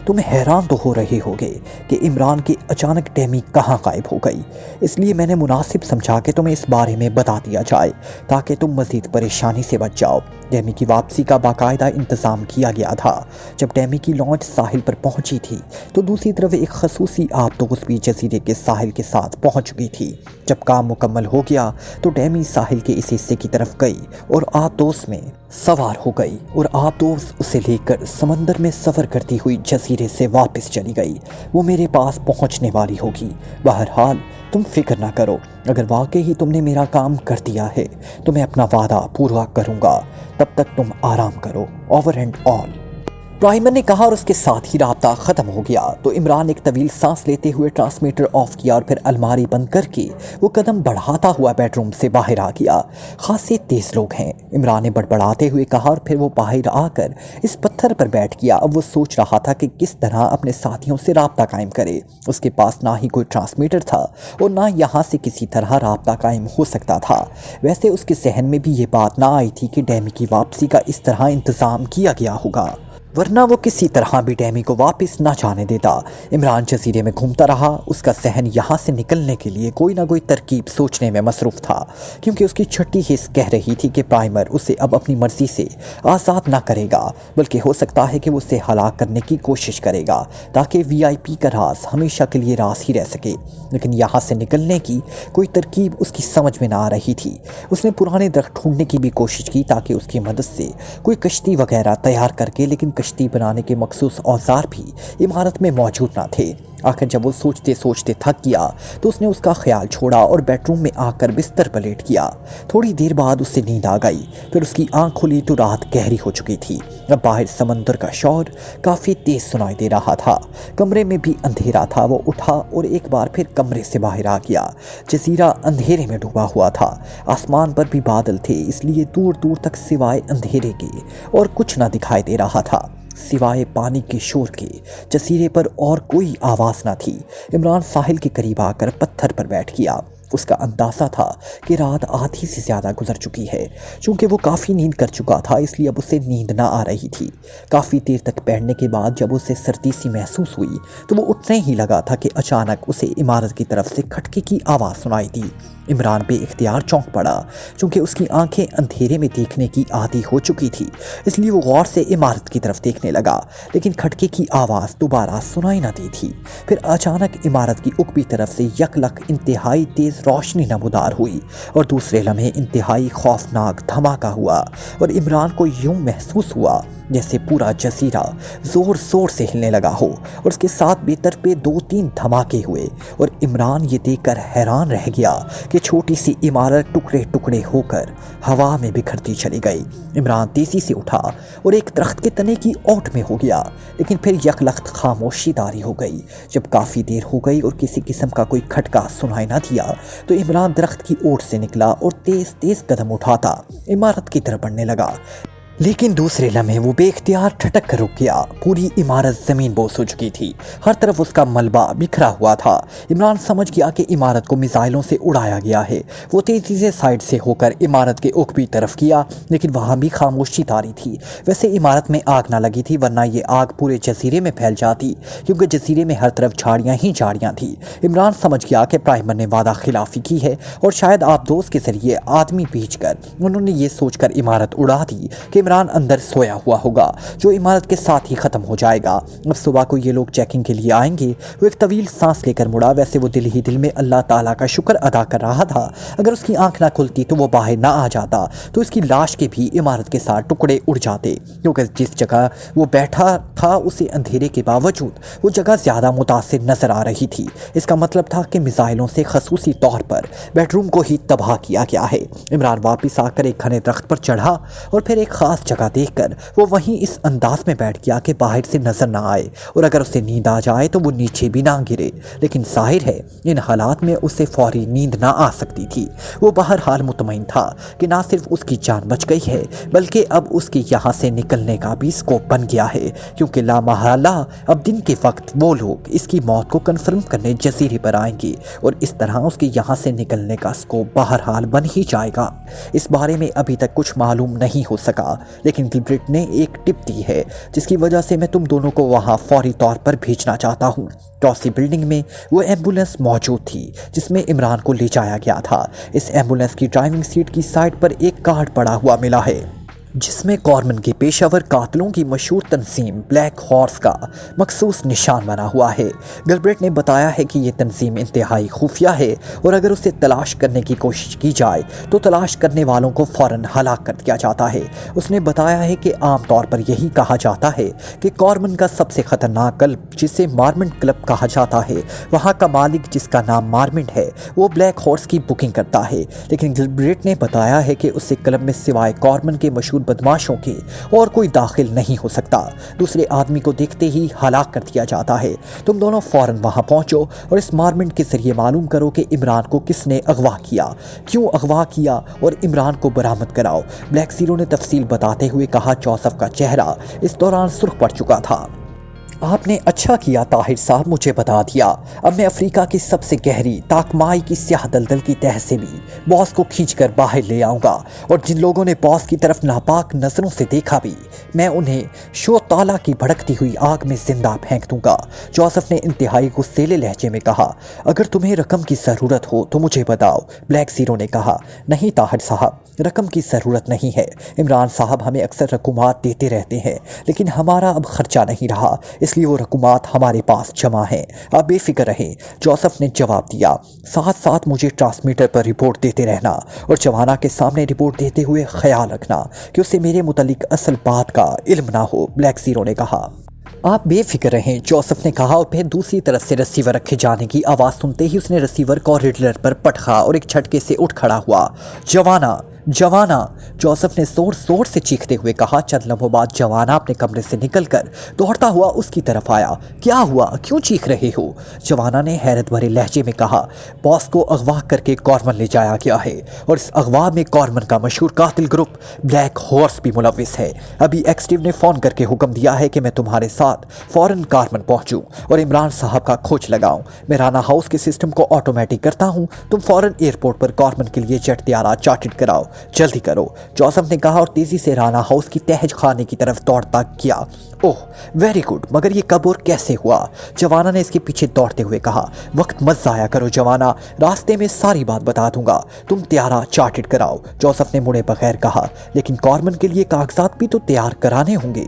تم حیران تو ہو رہے ہوگے کہ عمران کے اچانک ڈیمی کہاں غائب ہو گئی، اس لیے میں نے مناسب سمجھا کہ تمہیں اس بارے میں بتا دیا جائے تاکہ تم مزید پریشانی سے بچ جاؤ۔ ڈیمی کی واپسی کا باقاعدہ انتظام کیا گیا تھا۔ جب ڈیمی کی لانچ ساحل پر پہنچی تھی تو دوسری طرف ایک خصوصی آبدوز بھی جزیرے کے ساحل کے ساتھ پہنچ چکی تھی۔ جب کام مکمل ہو گیا تو ڈیمی ساحل کے اس حصے کی طرف گئی اور آبدوز میں سوار ہو گئی، اور آبدوز اسے لے کر سمندر میں سفر کرتی ہوئی جزیرے سے واپس چلی گئی۔ وہ میرے پاس پہنچنے والی ہوگی۔ بہرحال تم فکر نہ کرو، اگر واقعی تم نے میرا کام کر دیا ہے تو میں اپنا وعدہ پورا کروں گا۔ تب تک تم آرام کرو، اوور اینڈ آل۔ प्राइमर ने कहा और उसके साथ ही राब्ता खत्म हो गया। तो इमरान एक तवील सांस लेते हुए ट्रांसमीटर ऑफ किया और फिर अलमारी बंद करके वो कदम बढ़ाता हुआ बेडरूम से बाहर आ गया। खासे तेज लोग हैं, इमरान ने बड़बड़ाते हुए कहा और फिर वो बाहर आकर इस पत्थर पर बैठ गया। अब वो सोच रहा था कि किस तरह अपने साथियों से राब्ता कायम करे। उसके पास ना ही कोई ट्रांसमीटर था और ना यहाँ से किसी तरह राब्ता कायम हो सकता था। वैसे उसके जहन में भी ये बात ना आई थी कि डैमी की वापसी का इस तरह इंतज़ाम किया गया होगा, वरना वो किसी तरह भी डैमी को वापस ना जाने देता। इमरान जजीरे में घूमता रहा। उसका जहन यहाँ से निकलने के लिए कोई ना कोई तरकीब सोचने में मसरूफ़ था, क्योंकि उसकी छठी हिस्स कह रही थी कि प्राइमर उसे अब अपनी मर्जी से आज़ाद ना करेगा, बल्कि हो सकता है कि वो उसे हलाक करने की कोशिश करेगा ताकि VIP का राज हमेशा के लिए राज ही रह सके। लेकिन यहाँ से निकलने की कोई तरकीब उसकी समझ में ना आ रही थी। उसने पुराने दरख्त ढूंढने की भी कोशिश की ताकि उसकी मदद से कोई कश्ती वगैरह तैयार करके, लेकिन कश्ती बनाने के मखसूस औजार भी इमारत में मौजूद ना थे। आखिर जब वो सोचते सोचते थक गया तो उसने उसका ख्याल छोड़ा और बेडरूम में आकर बिस्तर पर लेट गया। थोड़ी देर बाद उससे नींद आ गई। फिर उसकी आंख खुली तो रात गहरी हो चुकी थी। अब बाहर समंदर का शोर काफ़ी तेज सुनाई दे रहा था। कमरे में भी अंधेरा था। वो उठा और एक बार फिर कमरे से बाहर आ गया। जजीरा अंधेरे में डूबा हुआ था। आसमान पर भी बादल थे, इसलिए दूर दूर तक सिवाय अंधेरे के और कुछ ना दिखाई दे रहा था। सिवाय पानी के शोर के जजीरे पर और कोई आवाज़ ना थी। इमरान साहिल के करीब आकर पत्थर पर बैठ गया। उसका अंदाज़ा था कि रात आधी से ज़्यादा गुजर चुकी है। चूँकि वो काफ़ी नींद कर चुका था, इसलिए अब उसे नींद ना आ रही थी। काफ़ी देर तक बैठने के बाद जब उसे सर्दी सी महसूस हुई तो वो उठने ही लगा था कि अचानक उसे इमारत की तरफ से खटके की आवाज़ सुनाई दी। इमरान बेइख्तियार चौंक पड़ा। चूँकि उसकी आंखें अंधेरे में देखने की आदी हो चुकी थी, इसलिए वो गौर से इमारत की तरफ देखने लगा, लेकिन खटके की आवाज़ दोबारा सुनाई ना दी थी। फिर अचानक इमारत की ऊपरी तरफ से यकलक इंतहाई तेज़ रोशनी नमूदार हुई और दूसरे लम्हे इंतहाई खौफनाक धमाका हुआ और इमरान को यूं महसूस हुआ जैसे पूरा जजीरा ज़ोर ज़ोर से हिलने लगा हो। और उसके साथ बेतरफे 2-3 धमाके हुए और इमरान ये देखकर हैरान रह गया कि छोटी सी इमारत टुकड़े टुकड़े होकर हवा में बिखरती चली गई। इमरान तेज़ी से उठा और एक दरख्त के तने की ओट में हो गया, लेकिन फिर यकलख्त खामोशी तारी हो गई। जब काफ़ी देर हो गई और किसी किस्म का कोई खटका सुनाई ना दिया तो इमरान दरख्त की ओट से निकला और तेज़ तेज़ कदम उठाता इमारत की तरफ बढ़ने लगा। लेकिन दूसरे लम्हे वो बेख्तियार ठटक कर रुक गया। पूरी इमारत ज़मीन बोस हो चुकी थी। हर तरफ उसका मलबा बिखरा हुआ था। इमरान समझ गया कि इमारत को मिसाइलों से उड़ाया गया है। वो तेज़ी से साइड से होकर इमारत के ऊपरी तरफ किया, लेकिन वहाँ भी खामोशी तारी थी। वैसे इमारत में आग ना लगी थी, वरना ये आग पूरे जजीरे में फैल जाती, क्योंकि जजीरे में हर तरफ झाड़ियाँ ही झाड़ियाँ थी। इमरान समझ गया कि प्राइमर ने वादा खिलाफी की है और शायद आप दोस्त के ज़रिए आदमी भेजकर उन्होंने ये सोचकर इमारत उड़ा दी कि इमरान अंदर सोया हुआ होगा, जो इमारत के साथ ही ख़त्म हो जाएगा। अब सुबह को ये लोग चेकिंग के लिए आएंगे। वो एक तवील सांस लेकर मुड़ा। वैसे वो दिल ही दिल में अल्लाह ताला का शुक्र अदा कर रहा था। अगर उसकी आंख ना खुलती तो वो बाहर ना आ जाता, तो उसकी लाश के भी इमारत के साथ टुकड़े उड़ जाते, क्योंकि जिस जगह वो बैठा था उसे अंधेरे के बावजूद वो जगह ज़्यादा मुतासिर नज़र आ रही थी। इसका मतलब था कि मिसाइलों से खसूसी तौर पर बेडरूम को ही तबाह किया गया है। इमरान वापस आकर एक घने दरख्त पर चढ़ा और फिर एक ख़ास जगह देखकर वो वहीं इस अंदाज में बैठ गया कि बाहर से नजर ना आए और अगर उसे नींद आ जाए तो वो नीचे भी ना गिरे। लेकिन जाहिर है इन हालात में उसे फौरी नींद ना आ सकती थी। वो बहरहाल मुतमईन था कि ना सिर्फ उसकी जान बच गई है, बल्कि अब उसके यहाँ से निकलने का भी स्कोप बन गया है, क्योंकि लामहला अब दिन के वक्त वो लोग इसकी मौत को कन्फर्म करने जजीरे पर आएंगे और इस तरह उसके यहाँ से निकलने का स्कोप बहरहाल बन ही जाएगा। इस बारे में अभी तक कुछ मालूम नहीं हो सका, लेकिन गिलब्रेट ने एक टिप दी है जिसकी वजह से मैं तुम दोनों को वहां फौरी तौर पर भेजना चाहता हूं। टॉसी बिल्डिंग में वो एम्बुलेंस मौजूद थी जिसमें इमरान को ले जाया गया था। इस एम्बुलेंस की ड्राइविंग सीट की साइड पर एक कार्ड पड़ा हुआ मिला है जिसमें कॉर्मन के पेशावर कातलों की मशहूर तंजीम ब्लैक हॉर्स का मखसूस निशान बना हुआ है। गिलब्रेट ने बताया है कि ये तंजीम इंतहाई खुफिया है और अगर उसे तलाश करने की कोशिश की जाए तो तलाश करने वालों को फ़ौरन हलाक कर दिया जाता है। उसने बताया है कि आम तौर पर यही कहा जाता है कि कॉर्मन का सबसे ख़तरनाक क्लब जिसे मार्मेंट क्लब कहा जाता है, वहाँ का मालिक जिसका नाम मार्मेंट है, वो ब्लैक हॉर्स की बुकिंग करता है। लेकिन गिलब्रेट ने बताया है कि उस क्लब में सिवाय कॉर्मन के मशहूर मौजूद बदमाशों के और कोई दाखिल नहीं हो सकता। दूसरे आदमी को देखते ही हलाक कर दिया जाता है। तुम दोनों फौरन वहां पहुंचो और इस मारमेंट के जरिए मालूम करो कि इमरान को किसने अगवा किया, क्यों अगवा किया और इमरान को बरामद कराओ। ब्लैक ज़ीरो ने तफसील बताते हुए कहा। जोसेफ का चेहरा इस दौरान सुर्ख पड़ चुका था। आपने अच्छा किया ताहिर साहब, मुझे बता दिया। अब मैं अफ्रीका की सबसे गहरी ताकमाई की स्याह दलदल की तह से भी बॉस को खींचकर बाहर ले आऊंगा, और जिन लोगों ने बॉस की तरफ नापाक नजरों से देखा भी, मैं उन्हें शोताला की भड़कती हुई आग में जिंदा फेंक दूंगा। जोसेफ ने इंतहाई गुस्सेले लहजे में कहा। अगर तुम्हें रकम की ज़रूरत हो तो मुझे बताओ, ब्लैक ज़ीरो ने कहा। नहीं ताहिर साहब, रकम की ज़रूरत नहीं है। इमरान साहब हमें अक्सर रकूमात देते रहते हैं, लेकिन हमारा अब खर्चा नहीं रहा, इसलिए वो रकूमात हमारे पास जमा हैं। आप बेफिक्र रहें, जोसेफ ने जवाब दिया। साथ साथ मुझे ट्रांसमीटर पर रिपोर्ट देते रहना, और जवाना के सामने रिपोर्ट देते हुए ख्याल रखना कि उसे मेरे मुतालिक असल बात का इल्म ना हो, ब्लैक ज़ीरो ने कहा। आप बेफिक्र रहें, जोसेफ ने कहा, और फिर दूसरी तरफ से रिसीवर रखे जाने की आवाज़ सुनते ही उसने रिसीवर कॉरिडोर पर पटखा और एक झटके से उठ खड़ा हुआ। जवाना, जवाना, जोसेफ ने जोर जोर से चीखते हुए कहा। चंद लम्हों बाद जवाना अपने कमरे से निकलकर दौड़ता हुआ उसकी तरफ आया। क्या हुआ, क्यों चीख रहे हो? जवाना ने हैरत भरे लहजे में कहा। बॉस को अगवा करके कॉर्मन ले जाया गया है, और इस अगवा में कॉर्मन का मशहूर कातिल ग्रुप ब्लैक हॉर्स भी मुलविस है। अभी एक्सटिव ने फ़ोन करके हुक्म दिया है कि मैं तुम्हारे साथ फ़ौरन कॉर्मन पहुंचूं और इमरान साहब का खोज लगाऊं। मैं राना हाउस के सिस्टम को ऑटोमेटिक करता हूं। तुम फ़ौरन एयरपोर्ट पर कॉर्मन के लिए जेट तैयारा चार्टर्ड कराओ, जल्दी करो, जोसेफ ने कहा, और तेजी से राना हाउस की तहज खाने की तरफ दौड़ता किया। ओह वेरी गुड, मगर ये कब और कैसे हुआ? जवाना ने इसके पीछे दौड़ते हुए कहा। वक्त मत ज़ाया करो जवाना, रास्ते में सारी बात बता दूंगा, तुम तैयारा चार्टर्ड कराओ, जोसेफ ने मुड़े बगैर कहा। लेकिन कॉर्मन के लिए कागजात भी तो तैयार कराने होंगे,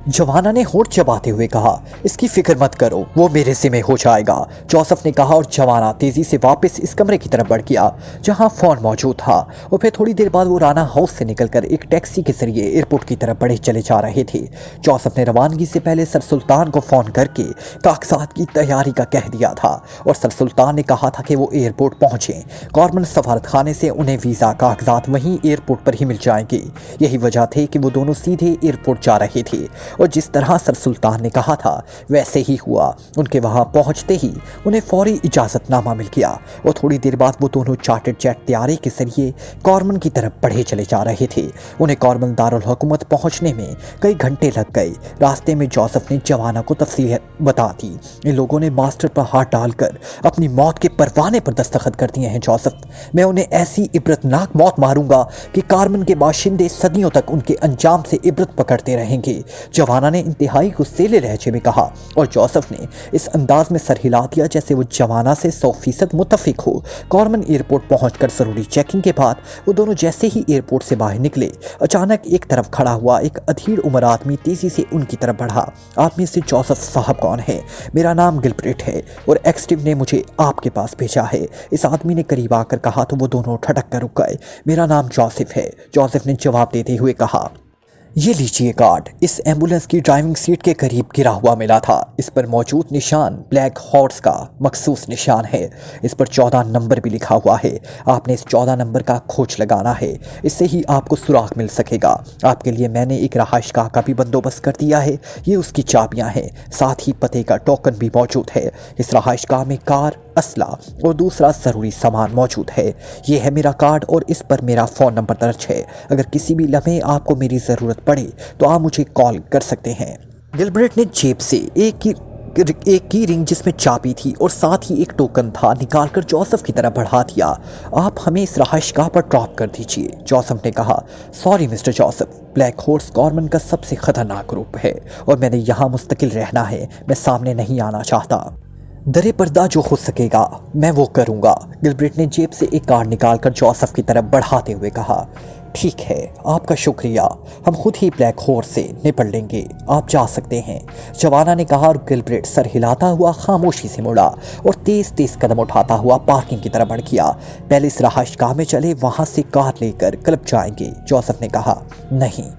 जवाना ने होंठ चबाते हुए कहा। इसकी फिक्र मत करो, वो मेरे ज़िम्मे हो जाएगा, जोसेफ ने कहा, और जवाना तेजी से वापस इस कमरे की तरफ बढ़ गया जहां फोन मौजूद था। और फिर थोड़ी देर बाद वो राना हाउस से निकलकर एक टैक्सी के जरिए एयरपोर्ट की तरफ बढ़े चले जा रहे थे। जोसेफ ने रवानगी से पहले सर सुल्तान को फ़ोन करके कागजात की तैयारी का कह दिया था, और सर सुल्तान ने कहा था कि वो एयरपोर्ट पहुंचे। कॉर्मन सफारत खाने से उन्हें वीज़ा कागजात वहीं एयरपोर्ट पर ही मिल जाएंगे। यही वजह थी कि वो दोनों सीधे एयरपोर्ट जा रहे थे, और जिस तरह सर सुल्तान ने कहा था वैसे ही हुआ। उनके वहां पहुंचते ही उन्हें फौरी इजाज़तनामा मिल गया, और थोड़ी देर बाद वो दोनों चार्टर्ड जेट तैयारे के जरिए कॉर्मन की तरफ बढ़े चले जा रहे थे। उन्हें कॉर्मन दारुल हुकूमत पहुंचने में कई घंटे लग गए। रास्ते में जोसेफ ने जवाना को तफसील बता दी। इन लोगों ने मास्टर पर हाथ डालकर अपनी मौत के परवाने पर दस्तखत कर दिए हैं जोसेफ। मैं उन्हें ऐसी इबरतनाक मौत मारूंगा कि कॉर्मन के बाशिंदे सदियों तक उनके अंजाम से इबरत पकड़ते रहेंगे, जवाना ने इंतहाई गुस्सेले लहजे में कहा। और जोसेफ ने इस अंदाज में सर हिला दिया जैसे वो जवाना से 100% मुत्तफिक हो। कॉर्मन एयरपोर्ट पहुंचकर जरूरी चेकिंग के बाद वो दोनों जैसे ही एयरपोर्ट से बाहर निकले, अचानक एक तरफ खड़ा हुआ एक अधीर उम्र आदमी तेजी से उनकी तरफ बढ़ा। आप में से जोसेफ साहब कौन है? मेरा नाम गिलब्रेट है, और एक्सटिव ने मुझे आपके पास भेजा है, इस आदमी ने करीब आकर कहा। तो वो दोनों ठटक कर रुक गए। मेरा नाम जोसेफ है, जोसेफ ने जवाब देते हुए कहा। ये लीजिए कार्ड, इस एम्बुलेंस की ड्राइविंग सीट के करीब गिरा हुआ मिला था। इस पर मौजूद निशान ब्लैक हॉर्स का मखसूस निशान है। इस पर 14 नंबर भी लिखा हुआ है। आपने इस 14 नंबर का खोज लगाना है, इससे ही आपको सुराग मिल सकेगा। आपके लिए मैंने एक रहायशगाह का भी बंदोबस्त कर दिया है। ये उसकी चाबियां हैं, साथ ही पते का टोकन भी मौजूद है। इस रहायशगाह में कार, असला और दूसरा ज़रूरी सामान मौजूद है। ये है मेरा कार्ड, और इस पर मेरा फ़ोन नंबर दर्ज है। अगर किसी भी लम्हे आपको मेरी ज़रूरत पड़े तो आप मुझे कॉल कर सकते हैं। गिलब्रेट ने जेब से एक की रिंग जिसमें चाबी थी और साथ ही एक टोकन था निकालकर जोसेफ की तरफ बढ़ा दिया। आप हमें इस रहायशगाह पर ड्रॉप कर दीजिए, जोसेफ ने कहा। Sorry mister Joseph, black horse Corman का सबसे खतरनाक ग्रुप है, और मैंने यहाँ मुस्तकिल रहना है। मैं सामने नहीं आना चाहता। दरे पर्दा जो हो सकेगा मैं वो करूँगा। गिलब्रेट ने जेब से एक कार्ड निकालकर जोसेफ की तरफ बढ़ाते हुए कहा। ठीक है, आपका शुक्रिया, हम खुद ही ब्लैक हॉर्स से निपट लेंगे, आप जा सकते हैं, जवाना ने कहा। और गिलब्रेट सर हिलाता हुआ खामोशी से मुड़ा और तेज तेज कदम उठाता हुआ पार्किंग की तरफ बढ़ गया। पहले इस रहायशगाह में चले, वहाँ से कार लेकर क्लब जाएंगे, जोसेफ ने कहा। नहीं,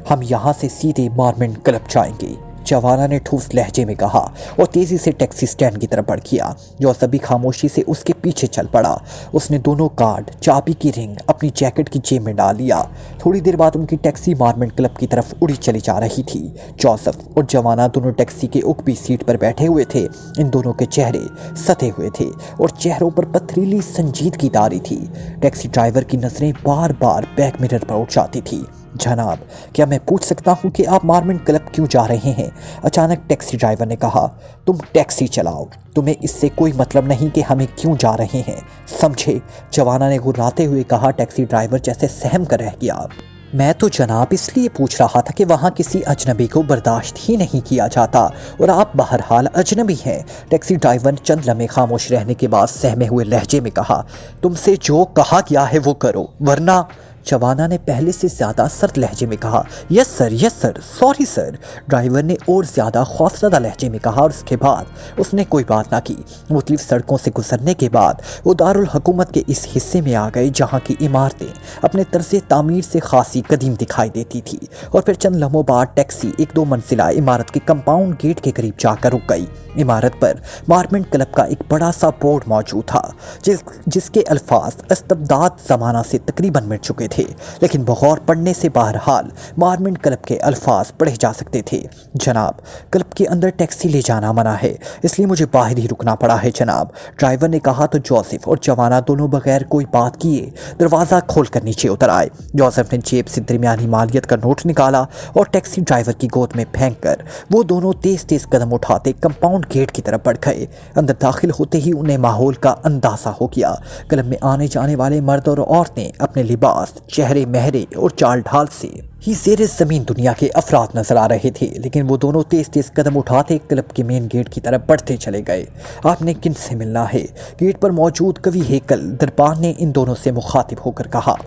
हम यहाँ से सीधे मारमेंट क्लब जाएंगे, जवाना ने ठोस लहजे में कहा और तेजी से टैक्सी स्टैंड की तरफ बढ़ गया। जोसेफ भी खामोशी से उसके पीछे चल पड़ा। उसने दोनों कार्ड, चाबी की रिंग अपनी जैकेट की जेब में डाल लिया। थोड़ी देर बाद उनकी टैक्सी मार्मेंट क्लब की तरफ उड़ी चली जा रही थी। जोसेफ और जवाना दोनों टैक्सी के ऊपरी सीट पर बैठे हुए थे। इन दोनों के चेहरे सते हुए थे और चेहरों पर पथरीली संजीदगी तारी थी। टैक्सी ड्राइवर की नजरें बार बार बैक मिरर पर उठ जाती थी। जनाब, क्या मैं पूछ सकता हूं कि आप मार्मेंट क्लब क्यों जा रहे हैं? अचानक टैक्सी ड्राइवर ने कहा। तुम टैक्सी चलाओ, तुम्हें इससे कोई मतलब नहीं कि हमें क्यों जा रहे हैं, समझे? जवाना ने गुर्राते हुए कहा। टैक्सी ड्राइवर जैसे सहम कर रह गया। मैं तो जनाब इसलिए पूछ रहा था कि वहाँ किसी अजनबी को बर्दाश्त ही नहीं किया जाता और आप बहरहाल अजनबी हैं। टैक्सी ड्राइवर चंद लम्हे खामोश रहने के बाद सहमे हुए लहजे में कहा, तुमसे जो कहा गया है वो करो, वरना। जवाना ने पहले से ज्यादा सर्द लहजे में कहा, yes sir, sorry sir. Driver ने और ज्यादा खौफजदा लहजे में कहा और उसके बाद उसने कोई बात ना की। मुख्तलिफ सड़कों से गुजरने के बाद वो दारुल हुकूमत के इस हिस्से में आ गए जहाँ की इमारतें अपने तर्ज तामीर से खासी कदीम दिखाई देती थी और फिर चंद लम्हों बाद टैक्सी एक 2 मंजिला इमारत के कंपाउंड गेट के करीब जाकर रुक गई। इमारत पर मार्मेंट क्लब का एक बड़ा सा बोर्ड मौजूद था जिसके अल्फाज इस्तबदाद ज़माना से तकरीबन मिट चुके थे, लेकिन बगौर पढ़ने से बहरहाल मार्मेंट क्लब के अल्फाज पढ़े जा सकते थे। जनाब, क्लब के अंदर टैक्सी ले जाना मना है, इसलिए मुझे बाहर ही रुकना पड़ा है जनाब, ड्राइवर ने कहा। तो जोसेफ और जवाना दोनों बगैर कोई बात किए दरवाज़ा खोलकर नीचे उतर आए। जोसेफ ने जेब से दरमियानी मालियत का नोट निकाला और टैक्सी ड्राइवर की गोद में फेंक कर वो दोनों तेज तेज कदम उठाते कंपाउंड गेट की तरफ बढ़ गए। अंदर दाखिल होते ही उन्हें माहौल का अंदाजा हो गया। क्लब में आने जाने वाले मर्द और औरतें अपने लिबास, चेहरे, महरे और चाल ढाल से ही ज़ेरे ज़मीन दुनिया के अफराद नजर आ रहे थे, लेकिन वो दोनों तेज तेज कदम उठाते क्लब के मेन गेट की तरफ बढ़ते चले गए। आपने किन से मिलना है? गेट पर मौजूद कवि हेकल दरबान ने इन दोनों से मुखातिब होकर कहा।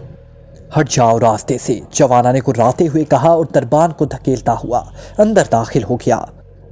हट जाओ रास्ते से, जवाना ने गुर्राते हुए कहा और दरबान को धकेलता हुआ अंदर दाखिल हो गया।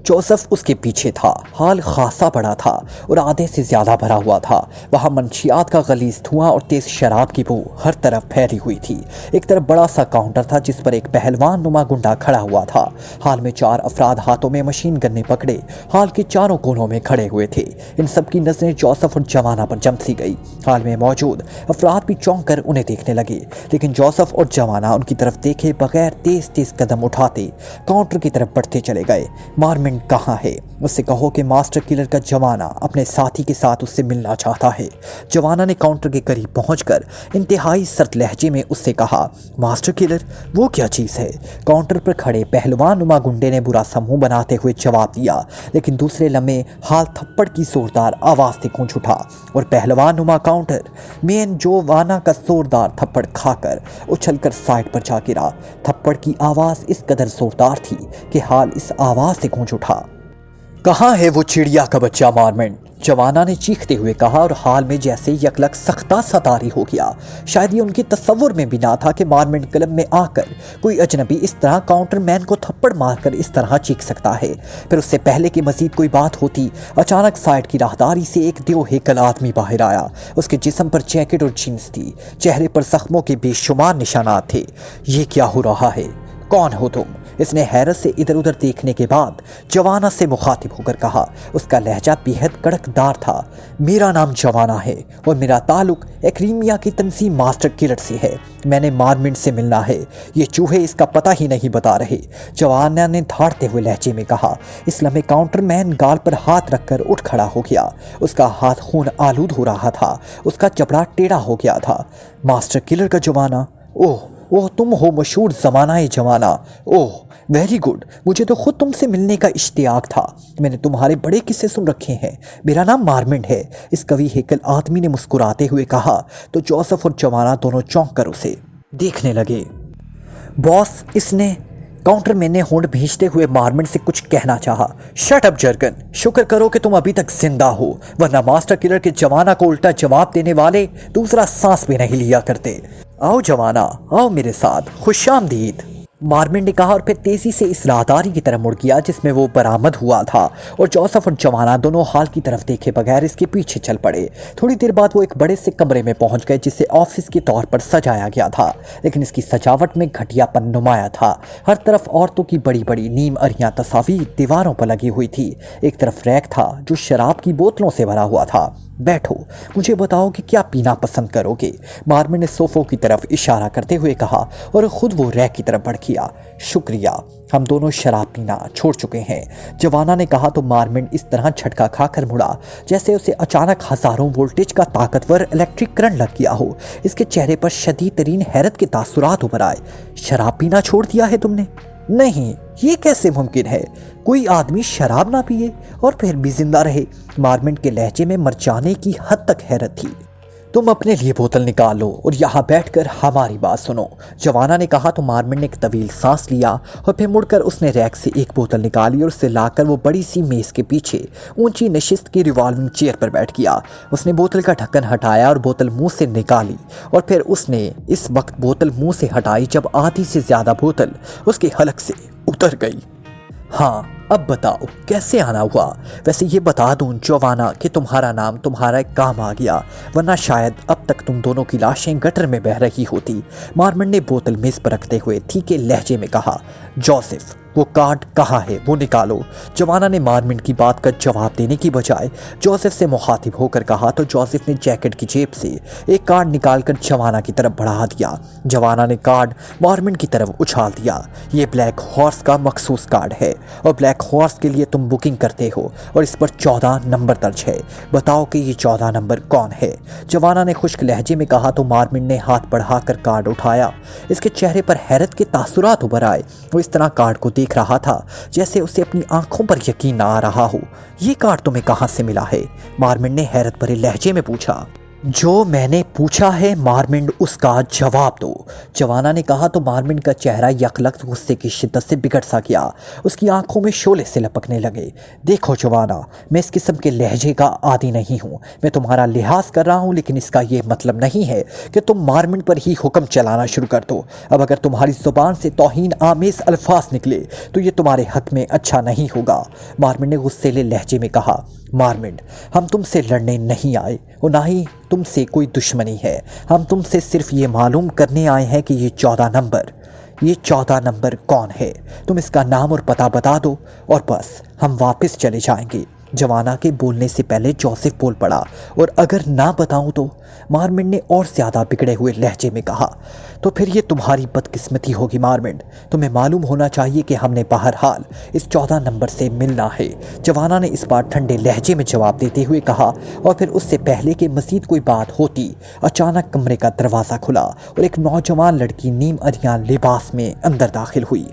जोसेफ उसके पीछे था। हाल खासा बड़ा था और आधे से ज़्यादा भरा हुआ था। वहाँ मंशियात का गलीज धुआं और तेज़ शराब की बू हर तरफ फैली हुई थी। एक तरफ बड़ा सा काउंटर था जिस पर एक पहलवान नुमा गुंडा खड़ा हुआ था। हाल में 4 अफराद हाथों में मशीन गन्ने पकड़े हाल के चारों कोनों में खड़े हुए थे। इन सब की नज़रें जोसेफ और जवाना पर जम सी गई। हाल में मौजूद अफराद भी चौंक कर उन्हें देखने लगे, लेकिन जोसेफ और जवाना उनकी तरफ देखे बगैर तेज़ तेज़ कदम उठाते काउंटर की तरफ बढ़ते चले गए। मार्मेंट कहाँ है? उससे कहो कि मास्टर किलर का जवाना अपने साथी के साथ उससे मिलना चाहता है। जवाना ने काउंटर के करीब पहुंचकर इंतहाई सर्द लहजे में उससे कहा, मास्टर किलर? वो क्या चीज़ है? काउंटर पर खड़े पहलवान नुमा गुंडे ने बुरा सा मुंह बनाते हुए जवाब दिया, लेकिन दूसरे लम्हे हाल थप्पड़ की जोरदार आवाज़ से गूंज उठा और पहलवान नुमा काउंटर मेन जवाना का जोरदार थप्पड़ खाकर उछलकर साइड पर जा गिरा। थप्पड़ की आवाज़ इस कदर जोरदार थी कि हाल इस आवाज़ से गूंज उठा। कहाँ है वो चिड़िया का बच्चा मार्मेंट? जवाना ने चीखते हुए कहा और हाल में जैसे यकलक सख्ता सतारी हो गया। शायद ये उनके तस्वुर में भी ना था कि मार्मेंट क्लब में आकर कोई अजनबी इस तरह काउंटर मैन को थप्पड़ मारकर इस तरह चीख सकता है। फिर उससे पहले कि मजीद कोई बात होती, अचानक साइड की राहदारी से एक देव हेकल आदमी बाहर आया। उसके जिस्म पर जैकेट और जीन्स थी, चेहरे पर जख्मों के बेशुमार निशानात थे। ये क्या हो रहा है? कौन हो तुम? इसने हैरत से इधर उधर देखने के बाद जवाना से मुखातिब होकर कहा। उसका लहजा बेहद कड़कदार था। मेरा नाम जवाना है और मेरा ताल्लुक एक्रीमिया की तंजीम मास्टर किलर से है। मैंने मार्मेंट से मिलना है। ये चूहे इसका पता ही नहीं बता रहे, जवाना ने धाड़ते हुए लहजे में कहा। इस लम्हे काउंटर मैन गाल पर हाथ रखकर उठ खड़ा हो गया। उसका हाथ खून आलूद हो रहा था, उसका जबड़ा टेढ़ा हो गया था। मास्टर किलर का जवाना? ओह, तुम हो मशहूर ज़माना-ए जवाना। ओह वेरी गुड, मुझे तो खुद तुमसे मिलने का इश्तियाक था। मैंने तुम्हारे बड़े किस्से सुन रखे हैं। मेरा नाम मार्मेंट है, इस कवि हेकल आदमी ने मुस्कुराते हुए कहा। तो जोसेफ और जवाना दोनों चौंक कर उसे देखने लगे। बॉस, इसने काउंटर मैन ने होंठ भींचते हुए मार्मेंट से कुछ कहना चाहा। शट अप जर्गन, शुक्र करो कि तुम अभी तक जिंदा हो, वरना मास्टर किलर के जवाना को उल्टा जवाब देने वाले दूसरा सांस भी नहीं लिया करते। आओ जवाना, आओ मेरे साथ, खुशामदीद। मार्मिन ने कहा और फिर तेजी से इस राहदारी की तरफ मुड़ गया जिसमें वो बरामद हुआ था और जोसेफ और जवाना दोनों हाल की तरफ देखे बगैर इसके पीछे चल पड़े। थोड़ी देर बाद वो एक बड़े से कमरे में पहुंच गए जिसे ऑफिस के तौर पर सजाया गया था, लेकिन इसकी सजावट में घटियापन नुमाया था। हर तरफ औरतों की बड़ी बड़ी नीम अरियां तस्वीर दीवारों पर लगी हुई थी। एक तरफ रैक था जो शराब की बोतलों से भरा हुआ था। बैठो, मुझे बताओ कि क्या पीना पसंद करोगे, मार्मिन ने सोफों की तरफ इशारा करते हुए कहा और खुद वो रैक की तरफ बढ़ गया। शुक्रिया, हम दोनों शराब पीना छोड़ चुके हैं, जवाना ने कहा तो मार्मिन इस तरह झटका खाकर मुड़ा जैसे उसे अचानक हजारों वोल्टेज का ताकतवर इलेक्ट्रिक करंट लग गया हो। इसके चेहरे पर शदीद तरीन हैरत के तासुरात उभर आए। शराब पीना छोड़ दिया है तुमने? नहीं, ये कैसे मुमकिन है? कोई आदमी शराब ना पिए और फिर भी जिंदा रहे? मार्मिन के लहजे में मर जाने की हद तक हैरत थी। तुम अपने लिए बोतल निकालो और यहाँ बैठकर हमारी बात सुनो, जवाना ने कहा तो मार्मिन ने एक तवील सांस लिया और फिर मुड़कर उसने रैक से एक बोतल निकाली और उसे लाकर वो बड़ी सी मेज के पीछे ऊंची नशिस्त की रिवॉल्विंग चेयर पर बैठ गया। उसने बोतल का ढक्कन हटाया और बोतल मुंह से निकाली और फिर उसने इस वक्त बोतल मुंह से हटाई जब आधी से ज्यादा बोतल उसके हलक से उतर गई। हाँ, अब बताओ कैसे आना हुआ? वैसे ये बता दूं जवाना कि तुम्हारा नाम तुम्हारा काम आ गया, वरना शायद अब तक तुम दोनों की लाशें गटर में बह रही होती। मार्मिन ने बोतल मेज पर रखते हुए तीखे लहजे में कहा, जोसेफ वो कार्ड कहाँ है, वो निकालो। जवाना ने मार्मिन की बात का जवाब देने की बजाय जोसेफ से मुखातिब होकर कहा तो जोसेफ ने जैकेट की जेब से एक कार्ड निकालकर जवाना की तरफ बढ़ा दिया। जवाना ने कार्ड मार्मिन की तरफ उछाल दिया। ये ब्लैक हॉर्स का मखसूस कार्ड है और ब्लैक हॉर्स के लिए तुम बुकिंग करते हो और इस पर 14 नंबर दर्ज है। बताओ कि ये 14 नंबर कौन है? जवाना ने खुश्क लहजे में कहा तो मार्मिन ने हाथ बढ़ाकर कार्ड उठाया। इसके चेहरे पर हैरत के तासुरात उभर आए। वो इस तरह कार्ड को देख रहा था जैसे उसे अपनी आंखों पर यकीन ना आ रहा हो। ये कार्ड तुम्हें कहां से मिला है? मार्मिन ने हैरत भरे लहजे में पूछा। जो मैंने पूछा है मार्मिन, उसका जवाब दो, जवाना ने कहा तो मार्मिन का चेहरा यकलख्त गुस्से की शिद्दत से बिगड़ सा गया। उसकी आंखों में शोले से लपकने लगे। देखो जवाना, मैं इस किस्म के लहजे का आदी नहीं हूँ। मैं तुम्हारा लिहाज कर रहा हूँ, लेकिन इसका ये मतलब नहीं है कि तुम मार्मिन पर ही हुक्म चलाना शुरू कर दो। अब अगर तुम्हारी जुबान से तौहीन आमेज अल्फाज निकले तो ये तुम्हारे हक में अच्छा नहीं होगा। मार्मिन ने गुस्सेले लहजे में कहा, मार्मिन हम तुमसे लड़ने नहीं आए और ना ही तुमसे कोई दुश्मनी है। हम तुमसे सिर्फ ये मालूम करने आए हैं कि ये 14 नंबर कौन है। तुम इसका नाम और पता बता दो और बस हम वापस चले जाएंगे। जवाना के बोलने से पहले जोसेफ बोल पड़ा, और अगर ना बताऊं तो? मार्मिन ने और ज्यादा बिगड़े हुए लहजे में कहा। तो फिर ये तुम्हारी बदकिस्मती होगी मार्मिन। तुम्हें मालूम होना चाहिए कि हमने बहरहाल इस 14 नंबर से मिलना है। जवाना ने इस बार ठंडे लहजे में जवाब देते हुए कहा, और फिर उससे पहले कि मजीद कोई बात होती अचानक कमरे का दरवाज़ा खुला और एक नौजवान लड़की नीम अरियां लिबास में अंदर दाखिल हुई।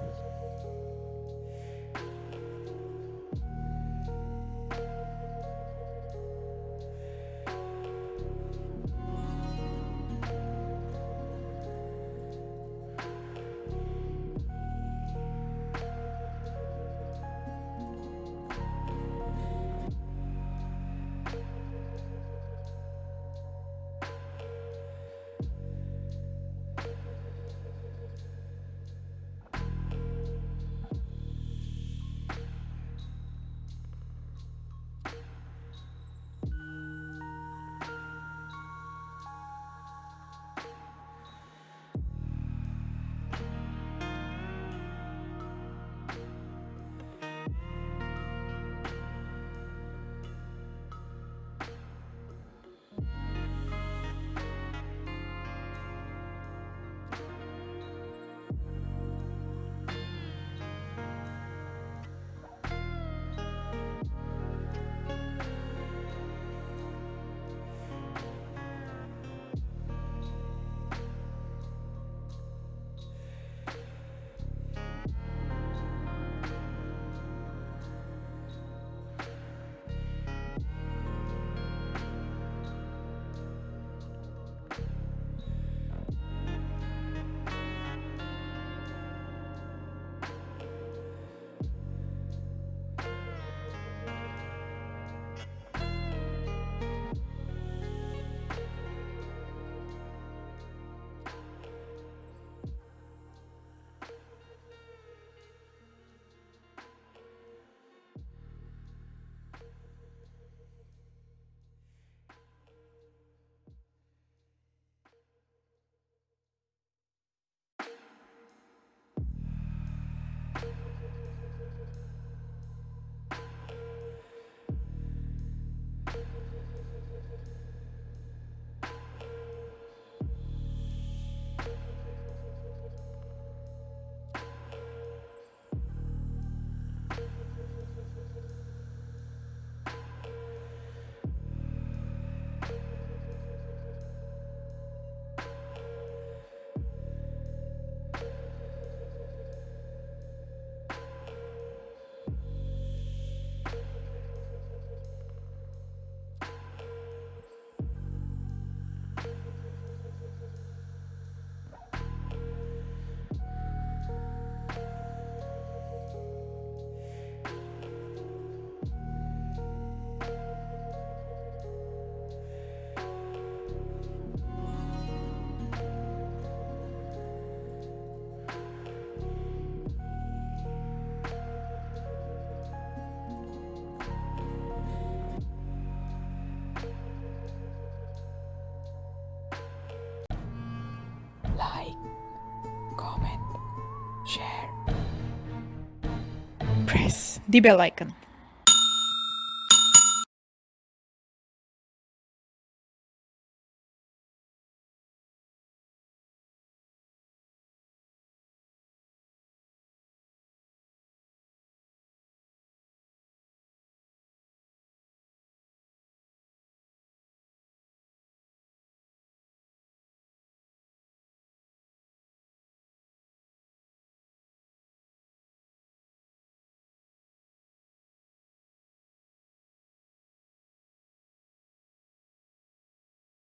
press the bell icon.